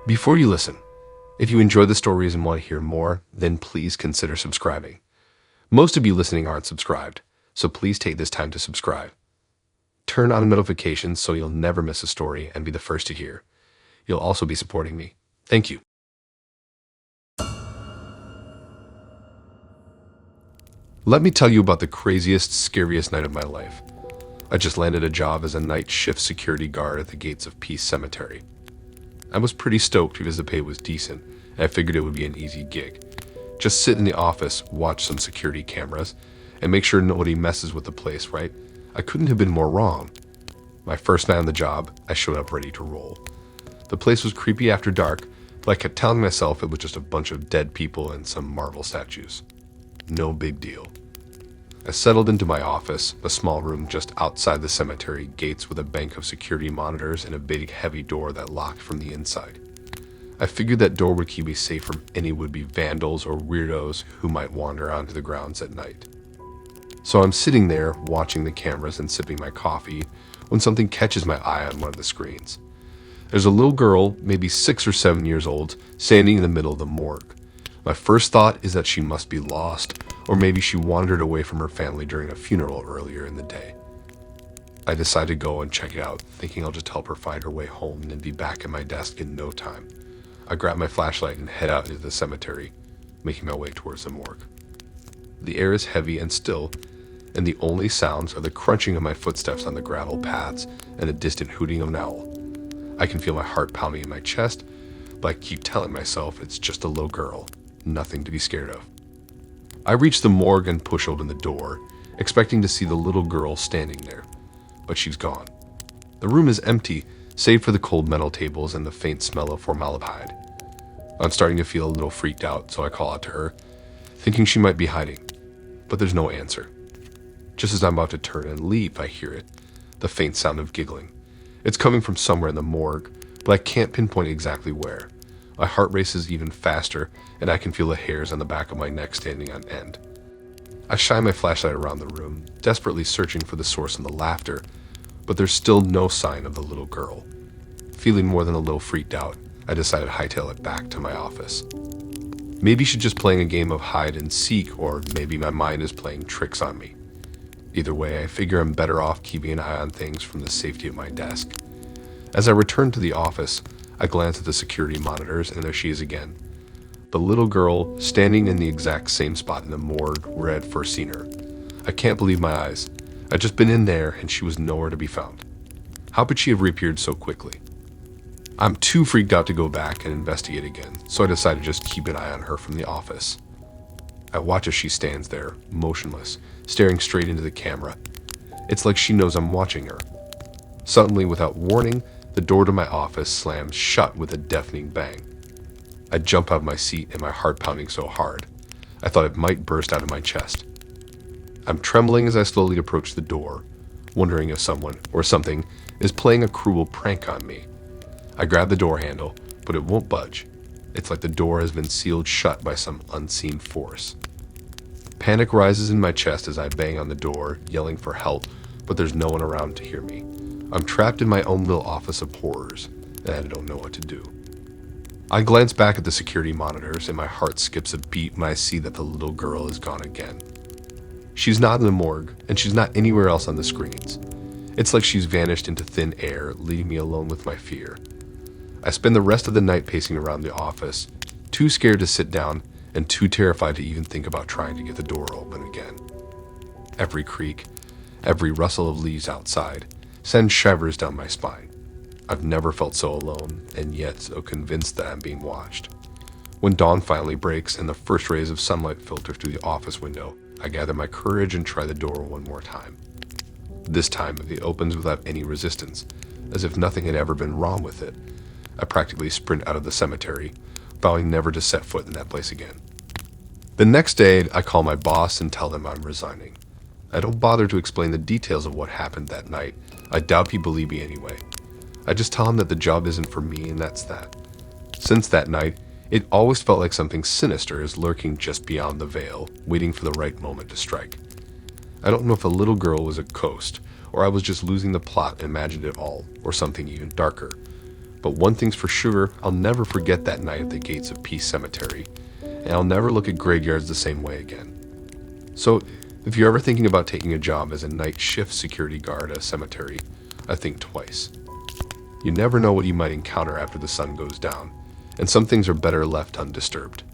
Before you listen, if you enjoy the stories and want to hear more, then please consider subscribing. Most of you listening aren't subscribed, so please take this time to subscribe. Turn on notifications so you'll never miss a story and be the first to hear. You'll also be supporting me. Thank you. Let me tell you about the craziest, scariest night of my life. I just landed a job as a night shift security guard at the gates of Peace Cemetery. I was pretty stoked because the pay was decent, and I figured it would be an easy gig. Just sit in the office, watch some security cameras, and make sure nobody messes with the place, right? I couldn't have been more wrong. My first night on the job, I showed up ready to roll. The place was creepy after dark, but I kept telling myself it was just a bunch of dead people and some marble statues. No big deal. I settled into my office, a small room just outside the cemetery gates with a bank of security monitors and a big heavy door that locked from the inside. I figured that door would keep me safe from any would-be vandals or weirdos who might wander onto the grounds at night. So I'm sitting there watching the cameras and sipping my coffee when something catches my eye on one of the screens. There's a little girl, maybe 6 or 7 years old, standing in the middle of the morgue. My first thought is that she must be lost, or maybe she wandered away from her family during a funeral earlier in the day. I decide to go and check it out, thinking I'll just help her find her way home and be back at my desk in no time. I grab my flashlight and head out into the cemetery, making my way towards the morgue. The air is heavy and still, and the only sounds are the crunching of my footsteps on the gravel paths and the distant hooting of an owl. I can feel my heart pounding in my chest, but I keep telling myself it's just a little girl, nothing to be scared of. I reach the morgue and push open the door, expecting to see the little girl standing there, but she's gone. The room is empty, save for the cold metal tables and the faint smell of formaldehyde. I'm starting to feel a little freaked out, so I call out to her, thinking she might be hiding, but there's no answer. Just as I'm about to turn and leave, I hear it, the faint sound of giggling. It's coming from somewhere in the morgue, but I can't pinpoint exactly where. My heart races even faster, and I can feel the hairs on the back of my neck standing on end. I shine my flashlight around the room, desperately searching for the source of the laughter, but there's still no sign of the little girl. Feeling more than a little freaked out, I decide to hightail it back to my office. Maybe she's just playing a game of hide and seek, or maybe my mind is playing tricks on me. Either way, I figure I'm better off keeping an eye on things from the safety of my desk. As I return to the office, I glance at the security monitors, and there she is again. The little girl, standing in the exact same spot in the morgue where I'd first seen her. I can't believe my eyes. I'd just been in there, and she was nowhere to be found. How could she have reappeared so quickly? I'm too freaked out to go back and investigate again, so I decide to just keep an eye on her from the office. I watch as she stands there, motionless, staring straight into the camera. It's like she knows I'm watching her. Suddenly, without warning, the door to my office slams shut with a deafening bang. I jump out of my seat and my heart pounding so hard, I thought it might burst out of my chest. I'm trembling as I slowly approach the door, wondering if someone, or something, is playing a cruel prank on me. I grab the door handle, but it won't budge. It's like the door has been sealed shut by some unseen force. Panic rises in my chest as I bang on the door, yelling for help, but there's no one around to hear me. I'm trapped in my own little office of horrors, and I don't know what to do. I glance back at the security monitors, and my heart skips a beat when I see that the little girl is gone again. She's not in the morgue, and she's not anywhere else on the screens. It's like she's vanished into thin air, leaving me alone with my fear. I spend the rest of the night pacing around the office, too scared to sit down, and too terrified to even think about trying to get the door open again. Every creak, every rustle of leaves outside, sends shivers down my spine. I've never felt so alone, and yet so convinced that I'm being watched. When dawn finally breaks and the first rays of sunlight filter through the office window, I gather my courage and try the door one more time. This time, it opens without any resistance, as if nothing had ever been wrong with it. I practically sprint out of the cemetery, vowing never to set foot in that place again. The next day, I call my boss and tell them I'm resigning. I don't bother to explain the details of what happened that night. I doubt he'd believe me anyway. I just tell him that the job isn't for me, and that's that. Since that night, it always felt like something sinister is lurking just beyond the veil, waiting for the right moment to strike. I don't know if the little girl was a ghost, or I was just losing the plot and imagined it all, or something even darker. But one thing's for sure, I'll never forget that night at the gates of Peace Cemetery, and I'll never look at graveyards the same way again. So, if you're ever thinking about taking a job as a night shift security guard at a cemetery, I think twice. You never know what you might encounter after the sun goes down, and some things are better left undisturbed.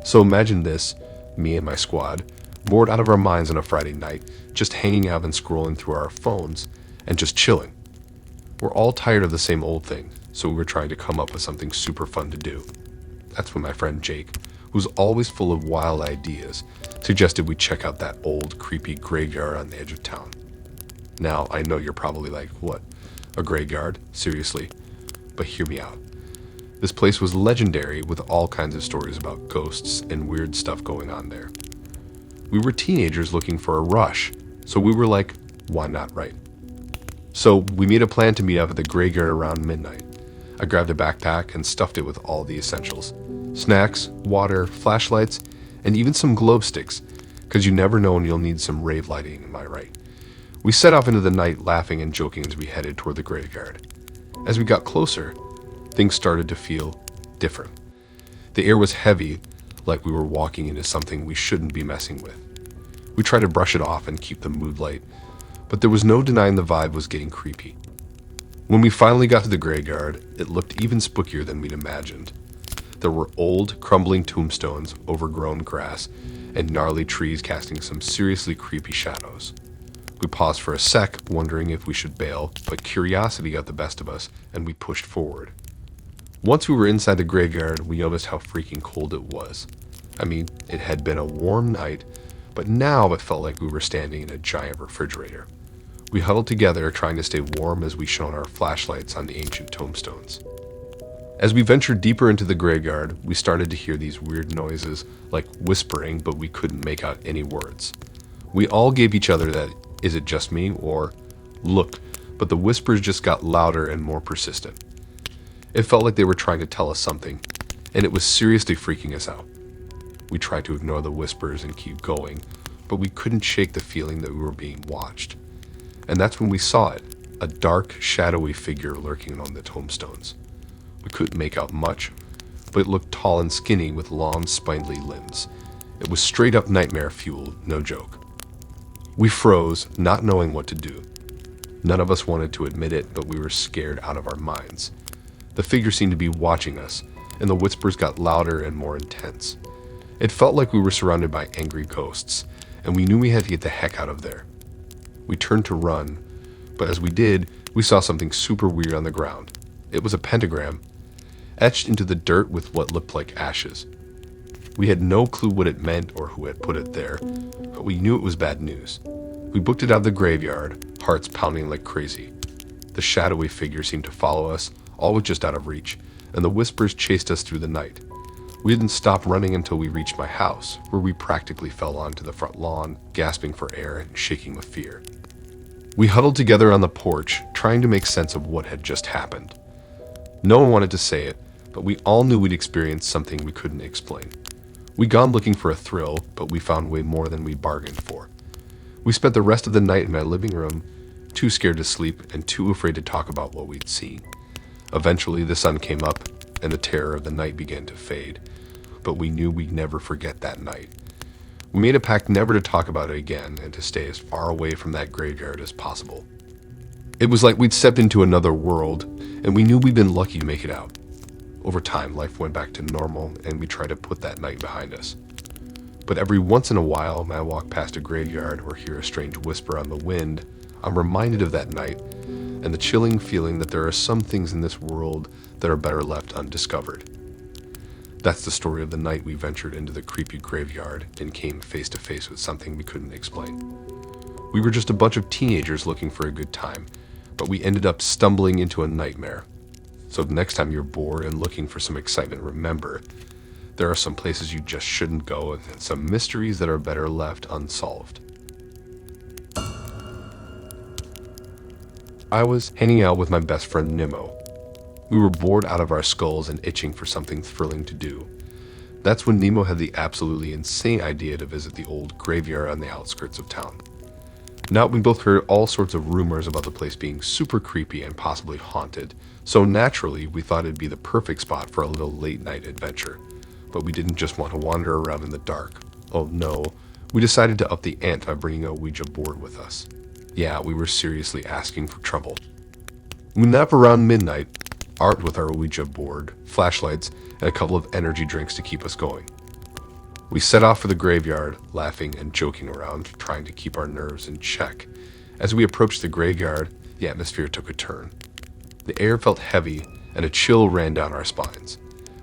So imagine this, me and my squad, bored out of our minds on a Friday night, just hanging out and scrolling through our phones, and just chilling. We're all tired of the same old thing, so we were trying to come up with something super fun to do. That's when my friend Jake, who's always full of wild ideas, suggested we check out that old, creepy graveyard on the edge of town. Now, I know you're probably like, what? A graveyard? Seriously? But hear me out. This place was legendary with all kinds of stories about ghosts and weird stuff going on there. We were teenagers looking for a rush, so we were like, why not, right? So we made a plan to meet up at the graveyard around midnight. I grabbed a backpack and stuffed it with all the essentials. Snacks, water, flashlights, and even some glow sticks, because you never know when you'll need some rave lighting, am I right? We set off into the night laughing and joking as we headed toward the graveyard. As we got closer, things started to feel different. The air was heavy, like we were walking into something we shouldn't be messing with. We tried to brush it off and keep the mood light, but there was no denying the vibe was getting creepy. When we finally got to the graveyard, it looked even spookier than we'd imagined. There were old, crumbling tombstones, overgrown grass, and gnarly trees casting some seriously creepy shadows. We paused for a sec, wondering if we should bail, but curiosity got the best of us, and we pushed forward. Once we were inside the graveyard, we noticed how freaking cold it was. I mean, it had been a warm night, but now it felt like we were standing in a giant refrigerator. We huddled together, trying to stay warm as we shone our flashlights on the ancient tombstones. As we ventured deeper into the graveyard, we started to hear these weird noises, like whispering, but we couldn't make out any words. We all gave each other that, is it just me, or look, but the whispers just got louder and more persistent. It felt like they were trying to tell us something, and it was seriously freaking us out. We tried to ignore the whispers and keep going, but we couldn't shake the feeling that we were being watched. And that's when we saw it, a dark, shadowy figure lurking on the tombstones. We couldn't make out much, but it looked tall and skinny with long, spindly limbs. It was straight up nightmare fuel, no joke. We froze, not knowing what to do. None of us wanted to admit it, but we were scared out of our minds. The figure seemed to be watching us, and the whispers got louder and more intense. It felt like we were surrounded by angry ghosts, and we knew we had to get the heck out of there. We turned to run, but as we did, we saw something super weird on the ground. It was a pentagram, etched into the dirt with what looked like ashes. We had no clue what it meant or who had put it there, but we knew it was bad news. We booked it out of the graveyard, hearts pounding like crazy. The shadowy figure seemed to follow us, always just out of reach, and the whispers chased us through the night. We didn't stop running until we reached my house, where we practically fell onto the front lawn, gasping for air and shaking with fear. We huddled together on the porch, trying to make sense of what had just happened. No one wanted to say it, but we all knew we'd experienced something we couldn't explain. We'd gone looking for a thrill, but we found way more than we bargained for. We spent the rest of the night in my living room, too scared to sleep and too afraid to talk about what we'd seen. Eventually, the sun came up, and the terror of the night began to fade, but we knew we'd never forget that night. We made a pact never to talk about it again and to stay as far away from that graveyard as possible. It was like we'd stepped into another world, and we knew we'd been lucky to make it out. Over time, life went back to normal, and we tried to put that night behind us. But every once in a while, when I walk past a graveyard or hear a strange whisper on the wind, I'm reminded of that night and the chilling feeling that there are some things in this world that are better left undiscovered. That's the story of the night we ventured into the creepy graveyard and came face to face with something we couldn't explain. We were just a bunch of teenagers looking for a good time, but we ended up stumbling into a nightmare. So next time you're bored and looking for some excitement, remember, there are some places you just shouldn't go and some mysteries that are better left unsolved. I was hanging out with my best friend Nemo. We were bored out of our skulls and itching for something thrilling to do. That's when Nemo had the absolutely insane idea to visit the old graveyard on the outskirts of town. Now, we both heard all sorts of rumors about the place being super creepy and possibly haunted, so naturally we thought it'd be the perfect spot for a little late-night adventure. But we didn't just want to wander around in the dark. Oh no, we decided to up the ante by bringing a Ouija board with us. Yeah, we were seriously asking for trouble. We nap around midnight, armed with our Ouija board, flashlights, and a couple of energy drinks to keep us going. We set off for the graveyard, laughing and joking around, trying to keep our nerves in check. As we approached the graveyard, the atmosphere took a turn. The air felt heavy, and a chill ran down our spines.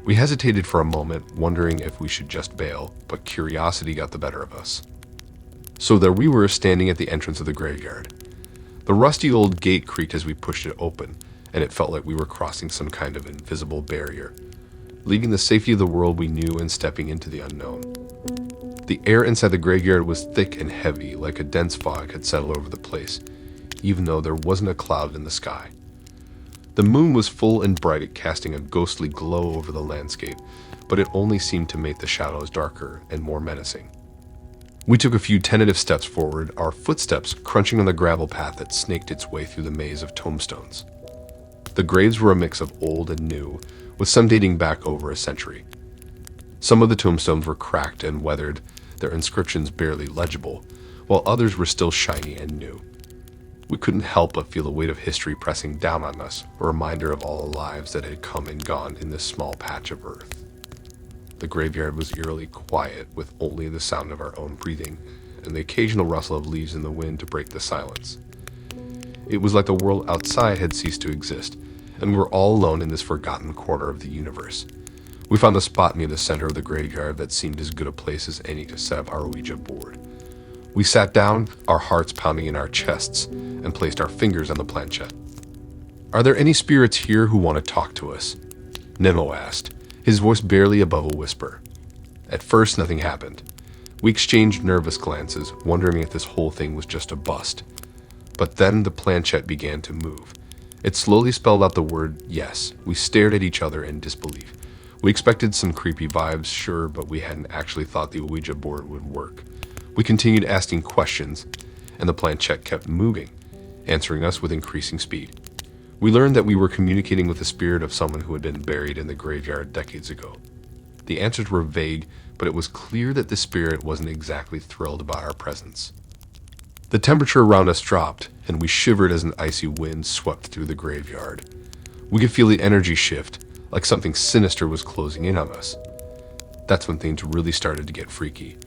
We hesitated for a moment, wondering if we should just bail, but curiosity got the better of us. So there we were, standing at the entrance of the graveyard. The rusty old gate creaked as we pushed it open, and it felt like we were crossing some kind of invisible barrier, leaving the safety of the world we knew and stepping into the unknown. The air inside the graveyard was thick and heavy, like a dense fog had settled over the place, even though there wasn't a cloud in the sky. The moon was full and bright, casting a ghostly glow over the landscape, but it only seemed to make the shadows darker and more menacing. We took a few tentative steps forward, our footsteps crunching on the gravel path that snaked its way through the maze of tombstones. The graves were a mix of old and new, with some dating back over a century. Some of the tombstones were cracked and weathered, their inscriptions barely legible, while others were still shiny and new. We couldn't help but feel the weight of history pressing down on us, a reminder of all the lives that had come and gone in this small patch of earth. The graveyard was eerily quiet, with only the sound of our own breathing and the occasional rustle of leaves in the wind to break the silence. It was like the world outside had ceased to exist, and we were all alone in this forgotten corner of the universe. We found a spot near the center of the graveyard that seemed as good a place as any to set up our Ouija board. We sat down, our hearts pounding in our chests, and placed our fingers on the planchette. "Are there any spirits here who want to talk to us?" Nemo asked, his voice barely above a whisper. At first, nothing happened. We exchanged nervous glances, wondering if this whole thing was just a bust. But then the planchette began to move. It slowly spelled out the word yes. We stared at each other in disbelief. We expected some creepy vibes, sure, but we hadn't actually thought the Ouija board would work. We continued asking questions, and the planchette kept moving, answering us with increasing speed. We learned that we were communicating with the spirit of someone who had been buried in the graveyard decades ago. The answers were vague, but it was clear that the spirit wasn't exactly thrilled about our presence. The temperature around us dropped, and we shivered as an icy wind swept through the graveyard. We could feel the energy shift, like something sinister was closing in on us. That's when things really started to get freaky.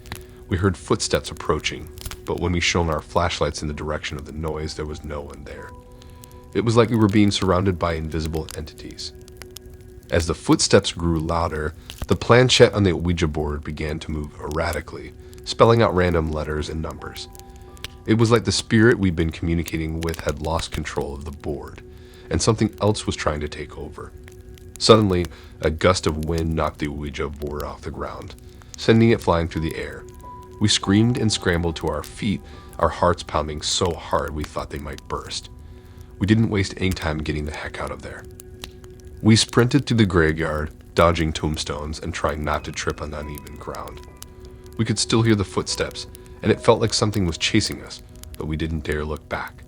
We heard footsteps approaching, but when we shone our flashlights in the direction of the noise, there was no one there. It was like we were being surrounded by invisible entities. As the footsteps grew louder, the planchette on the Ouija board began to move erratically, spelling out random letters and numbers. It was like the spirit we'd been communicating with had lost control of the board, and something else was trying to take over. Suddenly, a gust of wind knocked the Ouija board off the ground, sending it flying through the air. We screamed and scrambled to our feet, our hearts pounding so hard we thought they might burst. We didn't waste any time getting the heck out of there. We sprinted through the graveyard, dodging tombstones and trying not to trip on uneven ground. We could still hear the footsteps, and it felt like something was chasing us, but we didn't dare look back.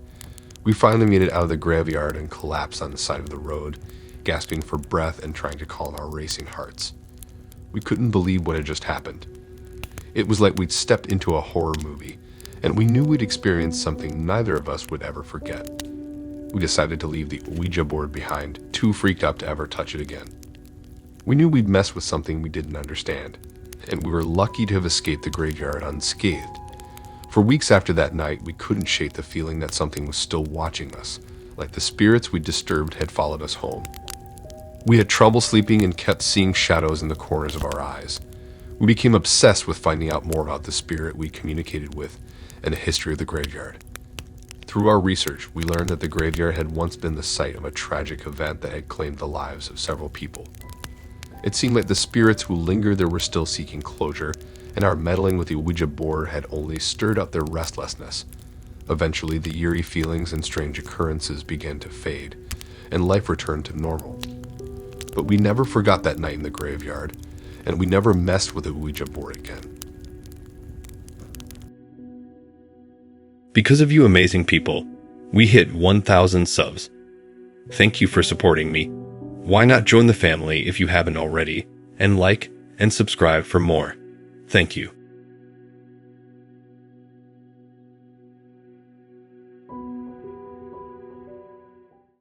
We finally made it out of the graveyard and collapsed on the side of the road, gasping for breath and trying to calm our racing hearts. We couldn't believe what had just happened. It was like we'd stepped into a horror movie, and we knew we'd experienced something neither of us would ever forget. We decided to leave the Ouija board behind, too freaked out to ever touch it again. We knew we'd messed with something we didn't understand, and we were lucky to have escaped the graveyard unscathed. For weeks after that night, we couldn't shake the feeling that something was still watching us, like the spirits we disturbed had followed us home. We had trouble sleeping and kept seeing shadows in the corners of our eyes. We became obsessed with finding out more about the spirit we communicated with and the history of the graveyard. Through our research, we learned that the graveyard had once been the site of a tragic event that had claimed the lives of several people. It seemed like the spirits who lingered there were still seeking closure, and our meddling with the Ouija board had only stirred up their restlessness. Eventually, the eerie feelings and strange occurrences began to fade, and life returned to normal. But we never forgot that night in the graveyard, and we never messed with the Ouija board again. Because of you amazing people, we hit 1,000 subs. Thank you for supporting me. Why not join the family if you haven't already, and like and subscribe for more. Thank you.